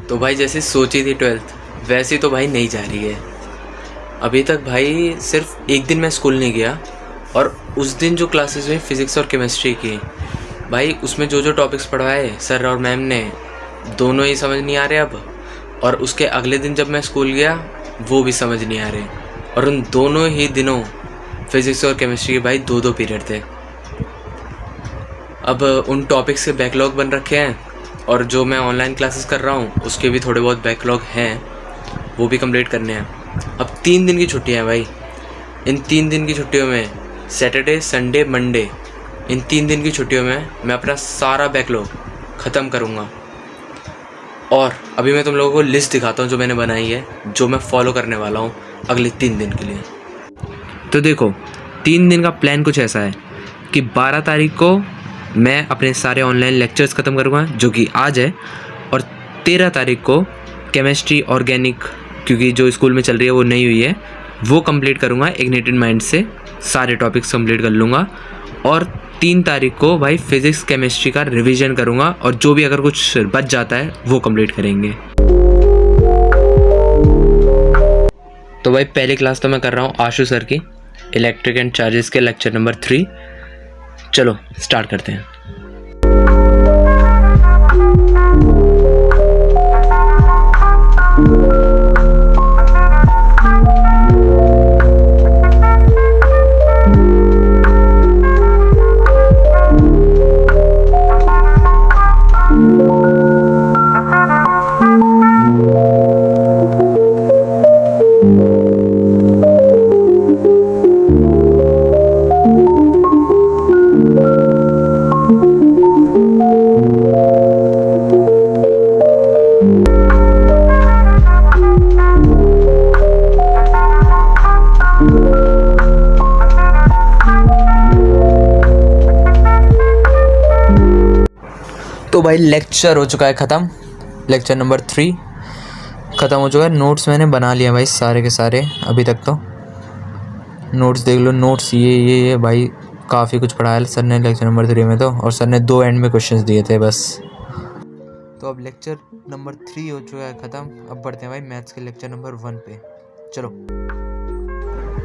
तो भाई जैसे सोची थी 12th वैसी तो भाई नहीं जा रही है। अभी तक भाई सिर्फ एक दिन मैं स्कूल नहीं गया, और उस दिन जो क्लासेस हुई फिज़िक्स और केमिस्ट्री की, भाई उसमें जो जो टॉपिक्स पढ़वाए सर और मैम ने, दोनों ही समझ नहीं आ रहे अब। और उसके अगले दिन जब मैं स्कूल गया वो भी समझ नहीं आ रहे। और उन दोनों ही दिनों फिज़िक्स और केमिस्ट्री के भाई दो दो पीरियड थे। अब उन टॉपिक्स के बैकलॉग बन रखे हैं, और जो मैं ऑनलाइन क्लासेस कर रहा हूँ उसके भी थोड़े बहुत बैकलॉग हैं, वो भी कंप्लीट करने हैं। अब 3 दिन की छुट्टियाँ हैं भाई। इन 3 दिन की छुट्टियों में सैटरडे संडे मंडे, इन 3 दिन की छुट्टियों में मैं अपना सारा बैकलॉग ख़त्म करूँगा। और अभी मैं तुम लोगों को लिस्ट दिखाता हूँ जो मैंने बनाई है, जो मैं फॉलो करने वाला हूँ अगले 3 दिन के लिए। तो देखो, 3 दिन का प्लान कुछ ऐसा है कि 12 तारीख को मैं अपने सारे ऑनलाइन लेक्चर्स ख़त्म करूँगा जो कि आज है, और 13 तारीख को केमिस्ट्री ऑर्गेनिक, क्योंकि जो स्कूल में चल रही है वो नहीं हुई है, वो कंप्लीट करूँगा। इग्निटेड माइंड से सारे टॉपिक्स कंप्लीट कर लूँगा। और 3 तारीख को भाई फिज़िक्स केमिस्ट्री का रिवीजन करूँगा, और जो भी अगर कुछ बच जाता है वो कंप्लीट करेंगे। तो भाई पहली क्लास तो मैं कर रहा हूँ आशु सर की, इलेक्ट्रिक एंड चार्जेस के लेक्चर नंबर 3। चलो स्टार्ट करते हैं। तो भाई लेक्चर हो चुका है ख़त्म, लेक्चर नंबर 3 ख़त्म हो चुका है। नोट्स मैंने बना लिया भाई सारे के सारे। अभी तक तो नोट्स देख लो, नोट्स ये भाई काफ़ी कुछ पढ़ाया सर ने लेक्चर नंबर 3 में तो, और सर ने 2 एंड में क्वेश्चंस दिए थे बस। तो अब लेक्चर नंबर 3 हो चुका है ख़त्म। अब बढ़ते हैं भाई मैथ्स के लेक्चर नंबर 1 पे। चलो,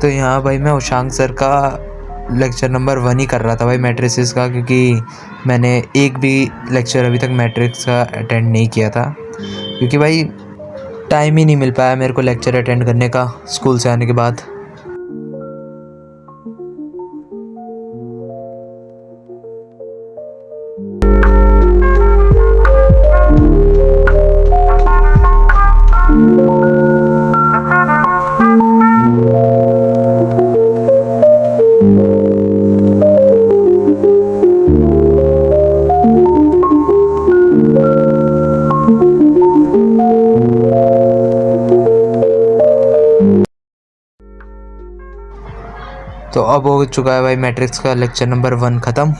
तो यहाँ भाई मैं उशांक सर का लेक्चर नंबर 1 ही कर रहा था भाई, मैट्रिसेस का, क्योंकि मैंने एक भी लेक्चर अभी तक मैट्रिक्स का अटेंड नहीं किया था, क्योंकि भाई टाइम ही नहीं मिल पाया मेरे को लेक्चर अटेंड करने का स्कूल से आने के बाद। तो अब हो चुका है भाई मैट्रिक्स का लेक्चर नंबर 1 ख़त्म।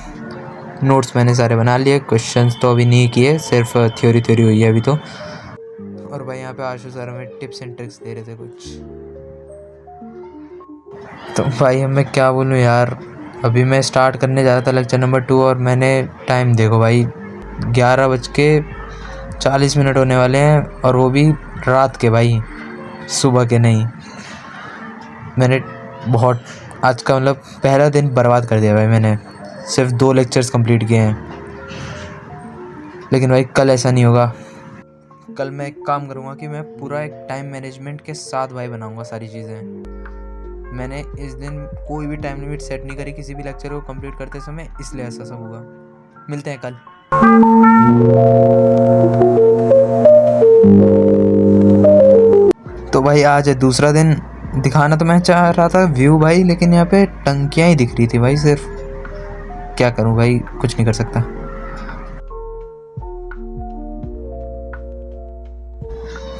नोट्स मैंने सारे बना लिए, क्वेश्चंस तो अभी नहीं किए, सिर्फ थ्योरी हुई है अभी तो। और भाई यहाँ पे आशु सर हमें टिप्स एंड ट्रिक्स दे रहे थे कुछ। तो भाई मैं क्या बोलूँ यार, अभी मैं स्टार्ट करने जा रहा था लेक्चर नंबर 2, और मैंने टाइम देखो भाई 11:40 होने वाले हैं, और वो भी रात के भाई, सुबह के नहीं। मैंने बहुत आज का मतलब पहला दिन बर्बाद कर दिया भाई मैंने, सिर्फ 2 लेक्चर्स कंप्लीट किए हैं। लेकिन भाई कल ऐसा नहीं होगा। कल मैं एक काम करूँगा कि मैं पूरा एक टाइम मैनेजमेंट के साथ भाई बनाऊँगा सारी चीज़ें। मैंने इस दिन कोई भी टाइम लिमिट सेट नहीं करी किसी भी लेक्चर को कंप्लीट करते समय, इसलिए ऐसा सब होगा। मिलते हैं कल। तो भाई आज है दूसरा दिन। दिखाना तो मैं चाह रहा था व्यू भाई, लेकिन यहाँ पे टंकियाँ ही दिख रही थी भाई सिर्फ। क्या करूँ भाई, कुछ नहीं कर सकता।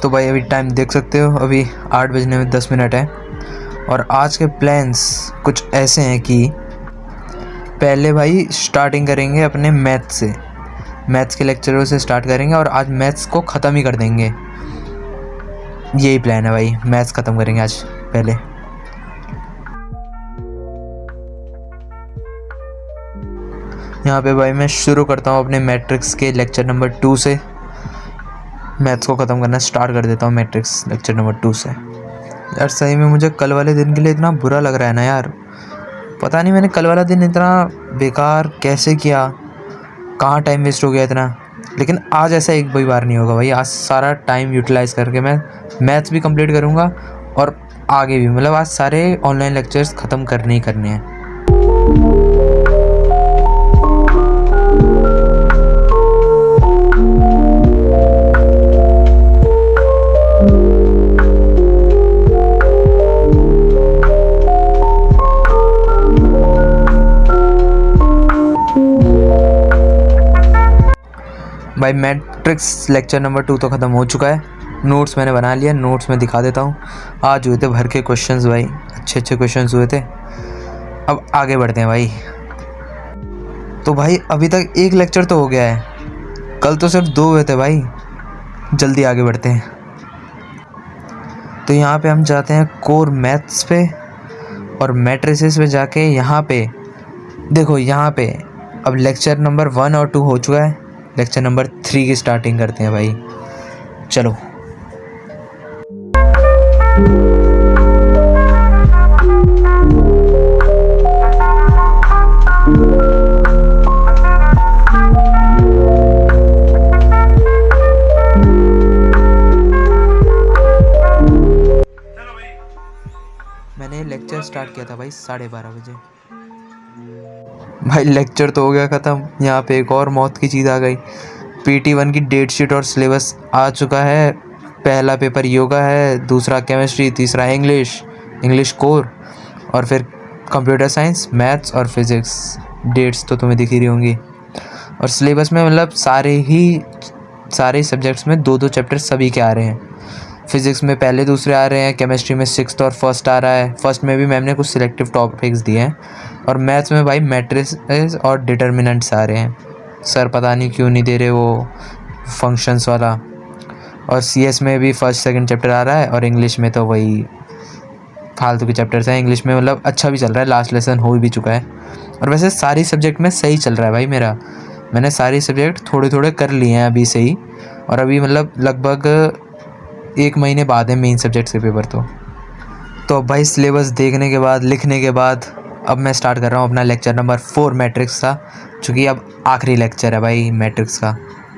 तो भाई अभी टाइम देख सकते हो, अभी 8 बजने में 10 मिनट है। और आज के प्लान्स कुछ ऐसे हैं कि पहले भाई स्टार्टिंग करेंगे अपने मैथ्स से, मैथ्स के लेक्चरों से स्टार्ट करेंगे, और आज मैथ्स को ख़त्म ही कर देंगे। यही प्लान है भाई, मैथ्स ख़त्म करेंगे आज पहले। यहाँ पे भाई मैं शुरू करता हूँ अपने मैट्रिक्स के लेक्चर नंबर 2 से। मैथ्स को ख़त्म करना स्टार्ट कर देता हूँ मैट्रिक्स लेक्चर नंबर 2 से। यार सही में मुझे कल वाले दिन के लिए इतना बुरा लग रहा है ना यार, पता नहीं मैंने कल वाला दिन इतना बेकार कैसे किया, कहाँ टाइम वेस्ट हो गया इतना। लेकिन आज ऐसा एक भी बार नहीं होगा भाई, आज सारा टाइम यूटिलाइज़ करके मैं मैथ्स भी कंप्लीट करूँगा और आगे भी, मतलब आज सारे ऑनलाइन लेक्चर्स ख़त्म करने ही करने हैं। भाई मैट्रिक्स लेक्चर नंबर 2 तो ख़त्म हो चुका है, नोट्स मैंने बना लिया, नोट्स में दिखा देता हूँ। आज हुए थे भर के क्वेश्चंस भाई, अच्छे अच्छे क्वेश्चंस हुए थे। अब आगे बढ़ते हैं भाई। तो भाई अभी तक एक लेक्चर तो हो गया है, कल तो सिर्फ 2 हुए थे भाई। जल्दी आगे बढ़ते हैं। तो यहाँ पे हम जाते हैं कोर मैथ्स पे और मैट्रिसेस पे जाके यहाँ पे देखो, यहाँ पे अब लेक्चर नंबर 1 और 2 हो चुका है, लेक्चर नंबर 3 की स्टार्टिंग करते हैं भाई, चलो। मैंने लेक्चर स्टार्ट किया था भाई 12:30 बजे। भाई लेक्चर तो हो गया ख़त्म, यहाँ पे एक और मौत की चीज़ आ गई। PT1 की डेट शीट और सिलेबस आ चुका है। पहला पेपर योगा है, दूसरा केमिस्ट्री, तीसरा इंग्लिश कोर, और फिर कंप्यूटर साइंस, मैथ्स और फिज़िक्स। डेट्स तो तुम्हें दिख ही रही होंगी। और सिलेबस में मतलब सारे सब्जेक्ट्स में 2-2 चैप्टर सभी के आ रहे हैं। फिज़िक्स में पहले दूसरे आ रहे हैं, केमिस्ट्री में 6th और 1st आ रहा है। फर्स्ट में भी मैम ने कुछ सिलेक्टिव टॉपिक्स दिए हैं, और मैथ्स में भाई मैट्रिसेस और डिटर्मिनेंट्स आ रहे हैं। सर पता नहीं क्यों नहीं दे रहे वो फंक्शंस वाला। और CS में भी 1st 2nd चैप्टर आ रहा है, और इंग्लिश में तो वही फालतू के चैप्टर्स हैं। इंग्लिश में मतलब अच्छा भी चल रहा है, लास्ट लेसन हो भी चुका है। और वैसे सारी सब्जेक्ट में सही चल रहा है भाई मेरा, मैंने सारी सब्जेक्ट थोड़े थोड़े कर लिए हैं अभी से ही। और अभी मतलब लगभग 1 महीने बाद है मेन सब्जेक्ट्स के पेपर। तो अब भाई सिलेबस देखने के बाद, लिखने के बाद, अब मैं स्टार्ट कर रहा हूँ अपना लेक्चर नंबर 4 मैट्रिक्स का, चूँकि अब आखिरी लेक्चर है भाई मैट्रिक्स का।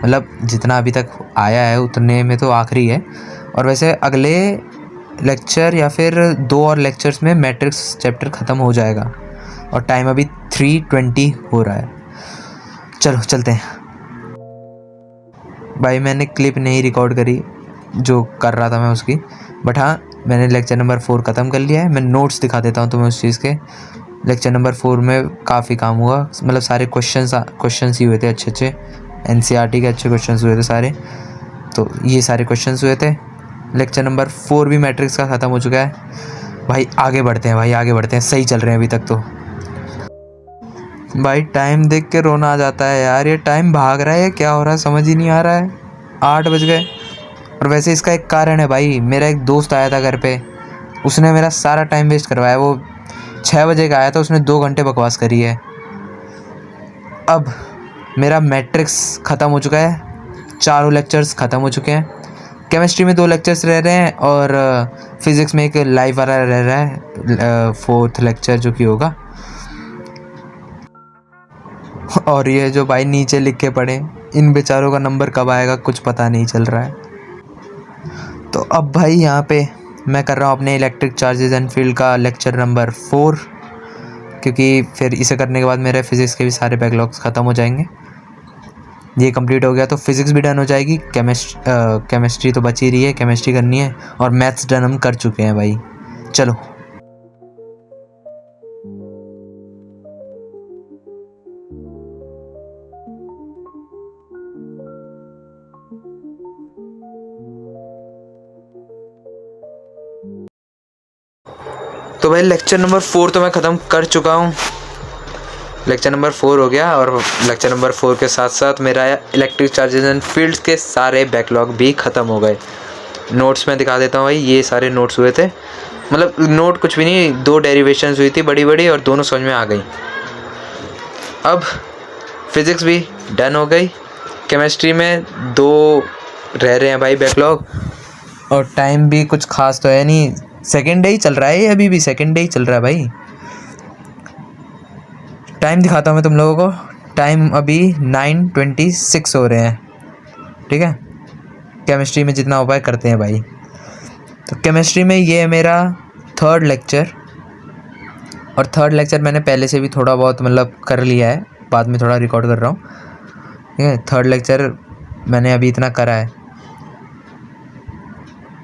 मतलब जितना अभी तक आया है उतने में तो आखिरी है। और वैसे अगले लेक्चर या फिर 2 और लेक्चर्स में मैट्रिक्स चैप्टर ख़त्म हो जाएगा, और टाइम अभी 3:20 हो रहा है। चलो चलते हैं भाई। मैंने क्लिप नहीं रिकॉर्ड करी जो कर रहा था मैं उसकी, बट हाँ मैंने लेक्चर नंबर 4 ख़त्म कर लिया है। मैं नोट्स दिखा देता हूँ तुम्हें उस चीज़ के। लेक्चर नंबर 4 में काफ़ी काम हुआ, मतलब सारे क्वेश्चंस ही हुए थे अच्छे NCERT के अच्छे क्वेश्चंस हुए थे सारे। तो ये सारे क्वेश्चंस हुए थे। लेक्चर नंबर 4 भी मैट्रिक्स का ख़त्म हो चुका है भाई। आगे बढ़ते हैं भाई, आगे बढ़ते हैं। सही चल रहे हैं अभी तक तो। भाई टाइम देख के रोना आ जाता है यार, ये टाइम भाग रहा है, क्या हो रहा है समझ ही नहीं आ रहा है। 8 बज गए। और वैसे इसका एक कारण है भाई, मेरा एक दोस्त आया था घर पे, उसने मेरा सारा टाइम वेस्ट करवाया। वो 6 बजे का आया था, उसने 2 घंटे बकवास करी है। अब मेरा मैट्रिक्स ख़त्म हो चुका है, 4 लेक्चर्स ख़त्म हो चुके हैं। केमिस्ट्री में 2 लेक्चर्स रह रहे हैं, और फिज़िक्स में एक लाइव वाला रह रहा है, 4th लेक्चर जो कि होगा। और ये जो भाई नीचे लिख के पढ़े, इन बेचारों का नंबर कब आएगा कुछ पता नहीं चल रहा है। तो अब भाई यहाँ पे मैं कर रहा हूँ अपने इलेक्ट्रिक चार्जेस एंड फील्ड का लेक्चर नंबर 4, क्योंकि फिर इसे करने के बाद मेरे फिज़िक्स के भी सारे बैकलॉग्स ख़त्म हो जाएंगे। ये कंप्लीट हो गया तो फिज़िक्स भी डन हो जाएगी। केमिस्ट्री तो बची रही है, केमिस्ट्री करनी है, और मैथ्स डन हम कर चुके हैं भाई। चलो तो भाई लेक्चर नंबर 4 तो मैं ख़त्म कर चुका हूँ। लेक्चर नंबर 4 हो गया, और लेक्चर नंबर 4 के साथ साथ मेरा इलेक्ट्रिक चार्जेस एंड फील्ड्स के सारे बैकलॉग भी ख़त्म हो गए। नोट्स में दिखा देता हूँ भाई, ये सारे नोट्स हुए थे। मतलब नोट कुछ भी नहीं, 2 डेरिवेशंस हुई थी बड़ी बड़ी, और दोनों समझ में आ गई। अब फिज़िक्स भी डन हो गई। केमिस्ट्री में 2 रह रहे हैं भाई बैकलॉग, और टाइम भी कुछ खास तो है नहीं, सेकेंड डे ही चल रहा है ये, अभी भी सेकेंड डे ही चल रहा है भाई। टाइम दिखाता हूँ मैं तुम लोगों को, टाइम अभी 9:26 हो रहे हैं, ठीक है। केमिस्ट्री में जितना उपाय करते हैं भाई। तो केमिस्ट्री में ये है मेरा 3rd लेक्चर, और 3rd लेक्चर मैंने पहले से भी थोड़ा बहुत मतलब कर लिया है, बाद में थोड़ा रिकॉर्ड कर रहा हूँ, ठीक है। 3rd लेक्चर मैंने अभी इतना करा है,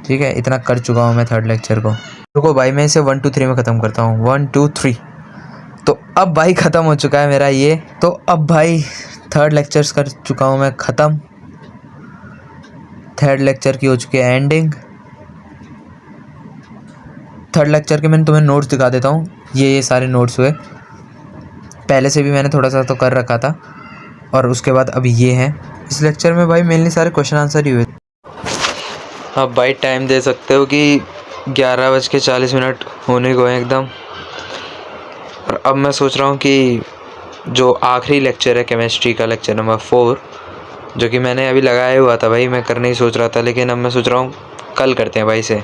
ठीक है, इतना कर चुका हूँ मैं 3rd लेक्चर को। रुको भाई मैं इसे 1 2 3 में ख़त्म करता हूँ, 1 2 3। तो अब भाई ख़त्म हो चुका है मेरा ये, तो अब भाई 3rd लेक्चर्स कर चुका हूँ मैं ख़त्म, 3rd लेक्चर की हो चुकी है एंडिंग। 3rd लेक्चर के मैंने तुम्हें नोट्स दिखा देता हूँ, ये सारे नोट्स हुए, पहले से भी मैंने थोड़ा सा तो कर रखा था, और उसके बाद अब ये हैं। इस लेक्चर में भाई मेनली सारे क्वेश्चन आंसर ही हुए। अब भाई टाइम दे सकते हो कि 11:40 होने को हैं एकदम, और अब मैं सोच रहा हूँ कि जो आखिरी लेक्चर है केमिस्ट्री का, लेक्चर नंबर 4, जो कि मैंने अभी लगाया हुआ था भाई, मैं करने ही सोच रहा था, लेकिन अब मैं सोच रहा हूँ कल करते हैं भाई इसे।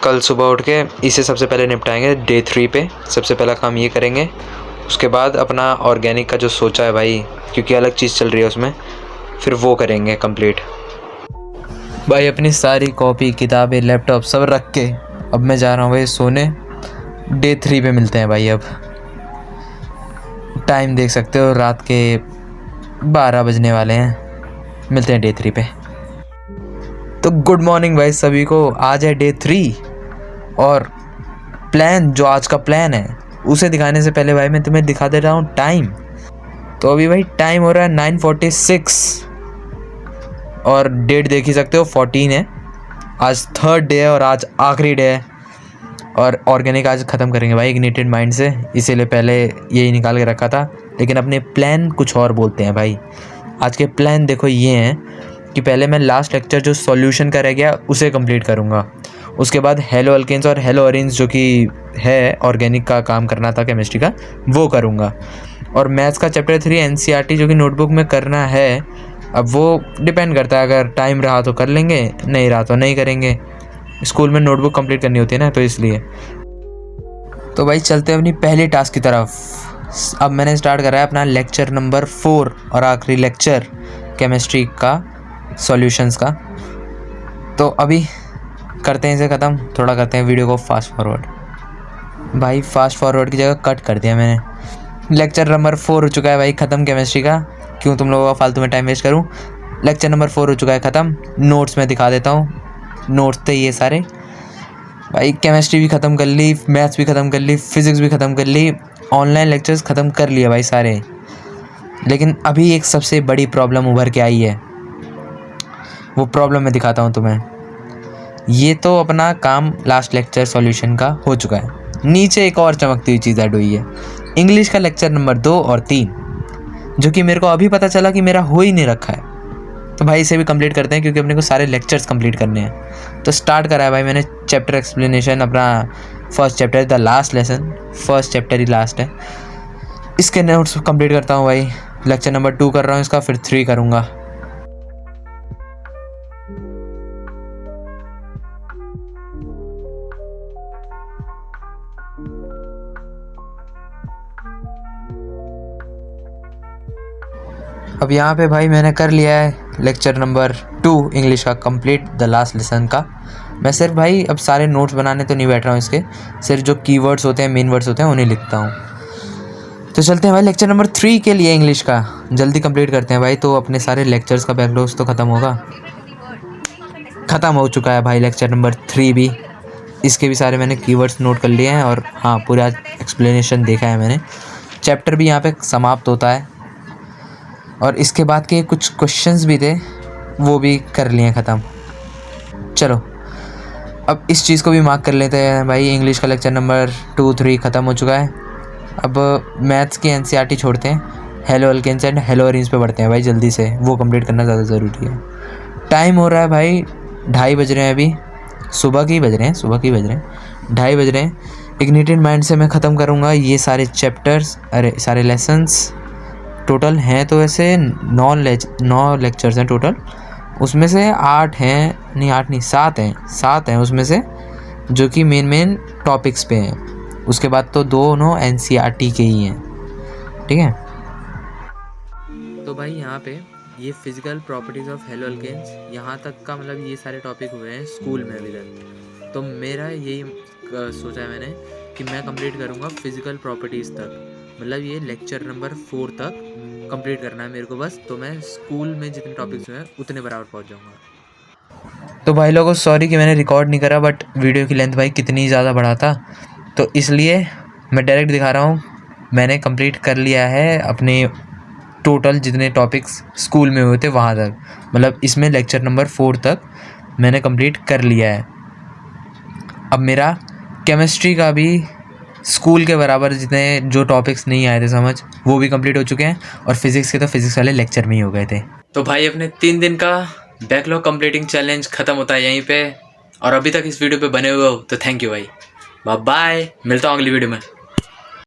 कल सुबह उठ के इसे सबसे पहले निपटाएंगे, डे 3 पे सबसे पहला काम ये करेंगे। उसके बाद अपना ऑर्गेनिक का जो सोचा है भाई, क्योंकि अलग चीज़ चल रही है उसमें, फिर वो करेंगे कंप्लीट। भाई अपनी सारी कॉपी किताबें लैपटॉप सब रख के अब मैं जा रहा हूँ भाई सोने। डे 3 पे मिलते हैं भाई। अब टाइम देख सकते हो, रात के 12 बजने वाले हैं, मिलते हैं डे 3 पे। तो गुड मॉर्निंग भाई सभी को, आज है डे 3, और प्लान जो आज का प्लान है उसे दिखाने से पहले भाई मैं तुम्हें दिखा दे रहा हूँ टाइम। तो अभी भाई टाइम हो रहा है 9:46, और डेट देख ही सकते हो 14 है। आज 3rd डे है और आज आखिरी डे है, और ऑर्गेनिक आज ख़त्म करेंगे भाई इग्निटेड माइंड से, इसीलिए पहले यही निकाल के रखा था, लेकिन अपने प्लान कुछ और बोलते हैं भाई। आज के प्लान देखो ये हैं कि पहले मैं लास्ट लेक्चर जो सॉल्यूशन का रह गया उसे कंप्लीट करूँगा, उसके बाद हेलो अल्केन्स और हेलो अरेन्स जो कि है ऑर्गेनिक का काम करना था केमिस्ट्री का, वो करूँगा, और मैथ्स का चैप्टर 3 एनसीईआरटी जो कि नोटबुक में करना है। अब वो डिपेंड करता है, अगर टाइम रहा तो कर लेंगे, नहीं रहा तो नहीं करेंगे, स्कूल में नोटबुक कंप्लीट करनी होती है ना, तो इसलिए। तो भाई चलते हैं अपनी पहली टास्क की तरफ। अब मैंने स्टार्ट करा है अपना लेक्चर नंबर 4 और आखिरी लेक्चर केमिस्ट्री का सॉल्यूशंस का। तो अभी करते हैं इसे ख़त्म, थोड़ा करते हैं वीडियो को फास्ट फॉरवर्ड। भाई फास्ट फॉरवर्ड की जगह कट कर दिया मैंने। लेक्चर नंबर 4 हो चुका है भाई ख़त्म केमिस्ट्री का, क्यों तुम लोगों का फालतू में टाइम वेस्ट करूँ। लेक्चर नंबर 4 हो चुका है ख़त्म। नोट्स में दिखा देता हूँ, नोट्स थे ये सारे भाई। केमिस्ट्री भी ख़त्म कर ली, मैथ्स भी ख़त्म कर ली, फिज़िक्स भी ख़त्म कर ली, ऑनलाइन लेक्चर्स ख़त्म कर लिए भाई सारे। लेकिन अभी एक सबसे बड़ी प्रॉब्लम उभर के आई है, वो प्रॉब्लम मैं दिखाता हूँ तुम्हें। ये तो अपना काम लास्ट लेक्चर सॉल्यूशन का हो चुका है, नीचे एक और चमकती हुई चीज़ ऐड हुई है, इंग्लिश का लेक्चर नंबर 2 और 3, जो कि मेरे को अभी पता चला कि मेरा हो ही नहीं रखा है। तो भाई इसे भी कंप्लीट करते हैं, क्योंकि अपने को सारे लेक्चर्स कंप्लीट करने हैं। तो स्टार्ट करा है भाई मैंने चैप्टर एक्सप्लेनेशन, अपना first chapter the last lesson, first chapter he last है। इसके नोट्स कंप्लीट करता हूँ भाई। लेक्चर नंबर 2 कर रहा हूँ इसका, फिर 3 करूँगा। अब यहाँ पे भाई मैंने कर लिया है लेक्चर नंबर 2 इंग्लिश का कंप्लीट, द लास्ट लेसन का। मैं सिर्फ भाई अब सारे नोट्स बनाने तो नहीं बैठ रहा हूँ इसके, सिर्फ जो कीवर्ड्स होते हैं, मेन वर्ड्स होते हैं, उन्हें लिखता हूँ। तो चलते हैं भाई लेक्चर नंबर 3 के लिए इंग्लिश का, जल्दी कंप्लीट करते हैं भाई, तो अपने सारे लेक्चर्स का बैकलॉग्स तो ख़त्म होगा। ख़त्म हो चुका है भाई लेक्चर नंबर 3 भी, इसके भी सारे मैंने कीवर्ड्स नोट कर लिए हैं, और हाँ पूरा एक्सप्लेनेशन देखा है मैंने। चैप्टर भी यहाँ पे समाप्त होता है, और इसके बाद के कुछ क्वेश्चंस भी थे वो भी कर लिए ख़त्म। चलो अब इस चीज़ को भी मार्क कर लेते हैं भाई, इंग्लिश का लेक्चर नंबर 2 3 ख़त्म हो चुका है। अब मैथ्स की एनसीईआरटी छोड़ते हैं, haloalkanes and haloarenes पे बढ़ते हैं भाई जल्दी से, वो कंप्लीट करना ज़्यादा ज़रूरी है। टाइम हो रहा है भाई 2:30 बज रहे हैं, अभी सुबह के ही बज रहे हैं, 2:30 बज रहे हैं। इग्निटेड माइंड से मैं ख़त्म करूँगा ये सारे चैप्टर्स, अरे सारे लेसन्स। टोटल हैं तो वैसे 9 लेक्चर्स हैं टोटल, उसमें से 8 हैं, नहीं 8 नहीं 7 हैं उसमें से, जो कि मेन टॉपिक्स पे हैं। उसके बाद तो दोनों NCERT के ही हैं, ठीक है। तो भाई यहाँ पे ये physical properties of haloalkanes यहाँ तक का मतलब ये सारे टॉपिक हुए हैं स्कूल में अभी तक। तो मेरा यही सोचा है मैंने कि मैं कंप्लीट करूँगा फिजिकल प्रॉपर्टीज़ तक, मतलब ये लेक्चर नंबर 4 तक कंप्लीट करना है मेरे को बस। तो मैं स्कूल में जितने टॉपिक्स हुए हैं उतने बराबर पहुँच जाऊँगा। तो भाई लोगों सॉरी कि मैंने रिकॉर्ड नहीं करा, बट वीडियो की लेंथ भाई कितनी ज़्यादा बढ़ा था, तो इसलिए मैं डायरेक्ट दिखा रहा हूँ। मैंने कंप्लीट कर लिया है अपने टोटल जितने टॉपिक्स स्कूल में हुए थे वहाँ तक, मतलब इसमें लेक्चर नंबर 4 तक मैंने कंप्लीट कर लिया है। अब मेरा केमिस्ट्री का भी स्कूल के बराबर जितने जो टॉपिक्स नहीं आए थे समझ, वो भी कंप्लीट हो चुके हैं, और फिज़िक्स के तो फिज़िक्स वाले लेक्चर में ही हो गए थे। तो भाई अपने 3 दिन का बैकलॉग कंप्लीटिंग चैलेंज ख़त्म होता है यहीं पे, और अभी तक इस वीडियो पे बने हुए हो तो थैंक यू भाई। बाय बाय, मिलता हूँ अगली वीडियो में।